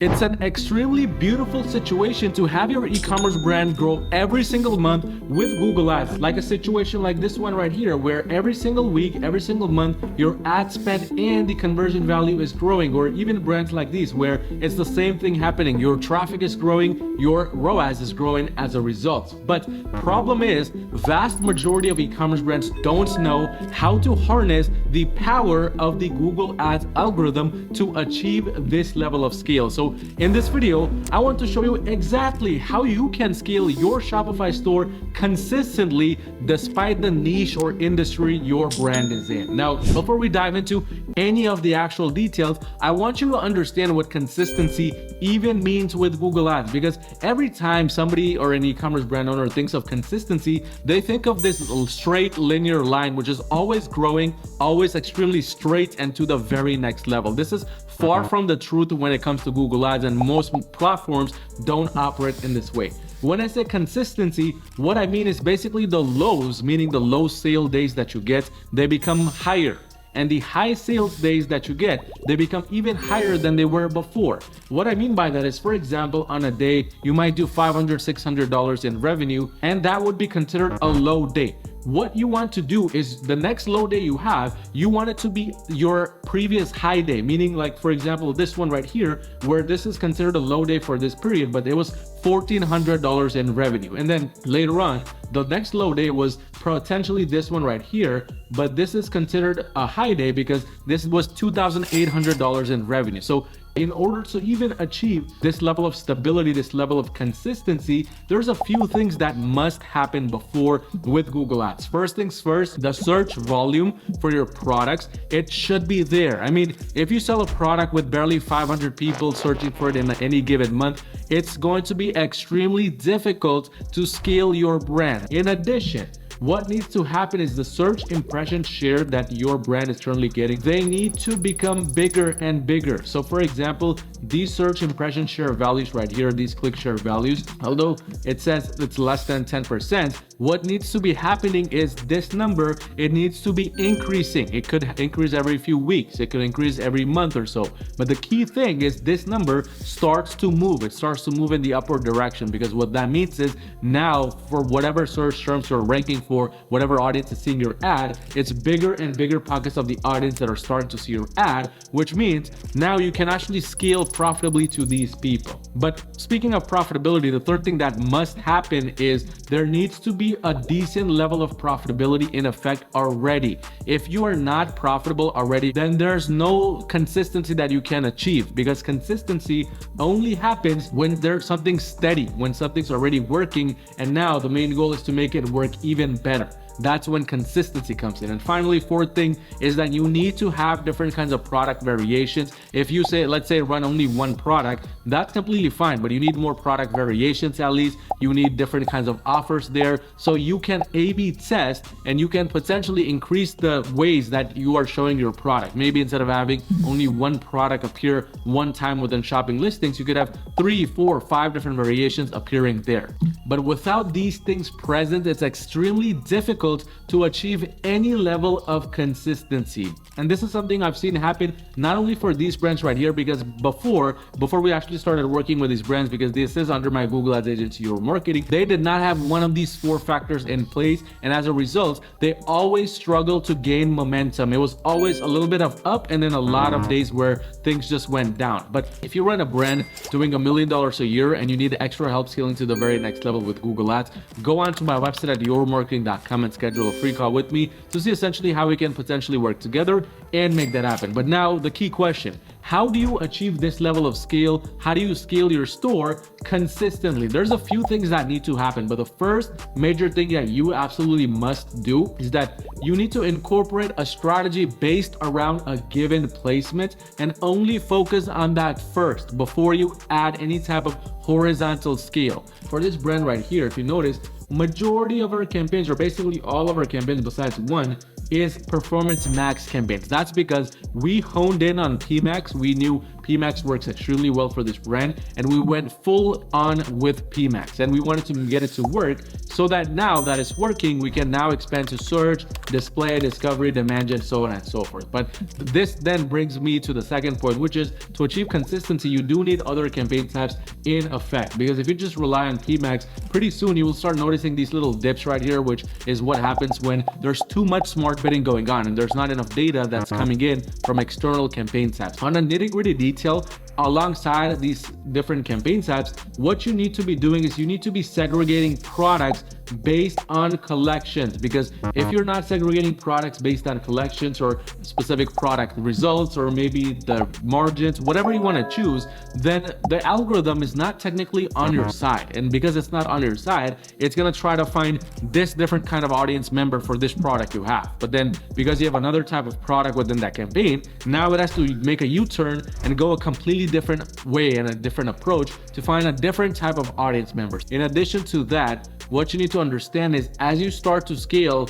It's an extremely beautiful situation to have your e-commerce brand grow every single month with Google Ads, like a situation like this one right here, where every single week, every single month, your ad spend and the conversion value is growing, or even brands like these, where it's the same thing happening. Your traffic is growing, your ROAS is growing as a result. But problem is, vast majority of e-commerce brands don't know how to harness the power of the Google Ads algorithm to achieve this level of scale. So in this video, I want to show you exactly how you can scale your Shopify store consistently despite the niche or industry your brand is in. Now, before we dive into any of the actual details, I want you to understand what consistency even means with Google Ads, because every time somebody or an e-commerce brand owner thinks of consistency, they think of this straight linear line, which is always growing, always extremely straight and to the very next level. This is far from the truth when it comes to Google Ads, and most platforms don't operate in this way. When I say consistency, what I mean is basically the lows, meaning the low sale days that you get, they become higher. And the high sales days that you get, they become even higher than they were before. What I mean by that is, for example, on a day, you might do $500, $600 in revenue, and that would be considered a low day. What you want to do is the next low day you have, you want it to be your previous high day, meaning like, for example, this one right here, where this is considered a low day for this period, but it was $1,400 in revenue. And then later on, the next low day was potentially this one right here, but this is considered a high day because this was $2,800 in revenue. So in order to even achieve this level of stability, this level of consistency, there's a few things that must happen before with Google Ads. First things first, the search volume for your products, it should be there. I mean, if you sell a product with barely 500 people searching for it in any given month, it's going to be extremely difficult to scale your brand. In addition, what needs to happen is the search impression share that your brand is currently getting, they need to become bigger and bigger. So for example, these search impression share values right here, these click share values, although it says it's less than 10%, what needs to be happening is this number, it needs to be increasing. It could increase every few weeks, it could increase every month or so. But the key thing is this number starts to move. It starts to move in the upward direction, because what that means is now for whatever search terms you're ranking for, whatever audience is seeing your ad, it's bigger and bigger pockets of the audience that are starting to see your ad, which means now you can actually scale profitably to these people. But speaking of profitability, the third thing that must happen is there needs to be a decent level of profitability in effect already. If you are not profitable already, then there's no consistency that you can achieve, because consistency only happens when there's something steady, when something's already working, and now the main goal is to make it work even better. That's when consistency comes in. And finally, fourth thing is that you need to have different kinds of product variations. If you say, let's say, run only one product, that's completely fine, but you need more product variations at least. You need different kinds of offers there, so you can A/B test and you can potentially increase the ways that you are showing your product. Maybe instead of having only one product appear one time within shopping listings, you could have 3, 4, 5 different variations appearing there. But without these things present, it's extremely difficult to achieve any level of consistency. And this is something I've seen happen not only for these brands right here, because before we actually started working with these brands, because this is under my Google Ads agency or marketing, they did not have one of these 4 factors in place, and as a result, they always struggled to gain momentum. It was always a little bit of up and then a lot of days where things just went down. But if you run a brand doing $1 million a year and you need extra help scaling to the very next level with Google Ads, go on to my website at yourmarketing.com and schedule a free call with me to see essentially how we can potentially work together and make that happen. But now the key question, how do you achieve this level of scale? How do you scale your store consistently? There's a few things that need to happen, but the first major thing that you absolutely must do is that you need to incorporate a strategy based around a given placement and only focus on that first before you add any type of horizontal scale. For this brand right here, if you notice, majority of our campaigns, or basically all of our campaigns besides one, is performance max campaigns. That's because we honed in on PMax. We knew PMAX works extremely well for this brand, and we went full on with PMAX, and we wanted to get it to work so that now that it's working, we can now expand to search, display, discovery, demand gen, so on and so forth. But this then brings me to the second point, which is to achieve consistency, you do need other campaign types in effect, because if you just rely on PMAX, pretty soon you will start noticing these little dips right here, which is what happens when there's too much smart bidding going on and there's not enough data that's coming in from external campaign types. On a nitty-gritty detail, alongside these different campaign types, what you need to be doing is you need to be segregating products based on collections, because if you're not segregating products based on collections or specific product results or maybe the margins, whatever you want to choose, then the algorithm is not technically on your side. And because it's not on your side, it's going to try to find this different kind of audience member for this product you have. But then because you have another type of product within that campaign, now it has to make a U-turn and go a completely different way and a different approach to find a different type of audience members. In addition to that, what you need to understand is as you start to scale,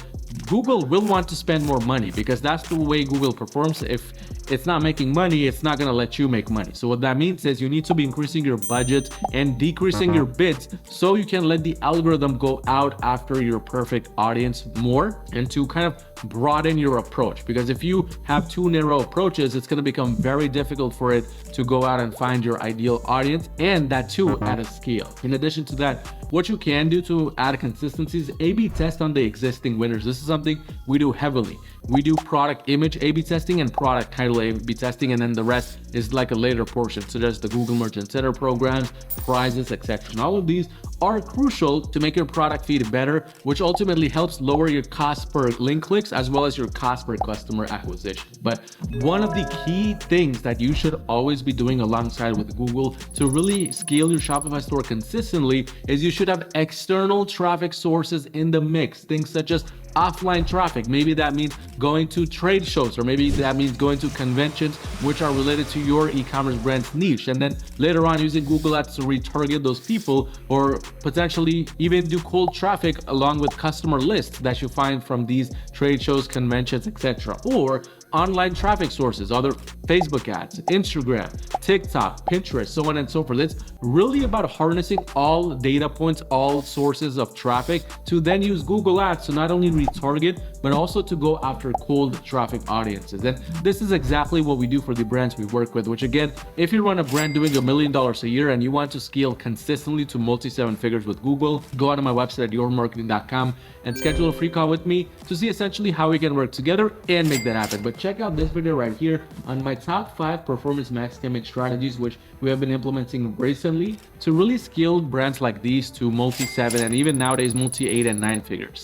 Google will want to spend more money, because that's the way Google performs. If it's not making money, it's not going to let you make money. So what that means is you need to be increasing your budget and decreasing your bids so you can let the algorithm go out after your perfect audience more, and to kind of broaden your approach. Because if you have too narrow approaches, it's going to become very difficult for it to go out and find your ideal audience, and that too at a scale. In addition to that, what you can do to add consistency is A/B test on the existing winners. This is something we do heavily. We do product image A/B testing and product title A/B testing, and then the rest is like a later portion, such as the Google Merchant Center programs, prizes, etc. And all of these are crucial to make your product feed better, which ultimately helps lower your cost per link clicks as well as your cost per customer acquisition. But one of the key things that you should always be doing alongside with Google to really scale your Shopify store consistently is you should have external traffic sources in the mix. Things such as offline traffic. Maybe that means going to trade shows, or maybe that means going to conventions which are related to your e-commerce brand's niche, and then later on using Google Ads to retarget those people, or potentially even do cold traffic along with customer lists that you find from these trade shows, conventions, etc. Or online traffic sources, other Facebook ads, Instagram, TikTok, Pinterest, so on and so forth. It's really about harnessing all data points, all sources of traffic, to then use Google Ads to not only retarget, but also to go after cold traffic audiences. And this is exactly what we do for the brands we work with, which again, if you run a brand doing $1 million a year and you want to scale consistently to multi-seven figures with Google, go out to my website at yourmarketing.com and schedule a free call with me to see essentially how we can work together and make that happen. But check out this video right here on my top 5 performance max campaign strategies, which we have been implementing recently to really scale brands like these to multi-7 and even nowadays multi-8 and 9 figures.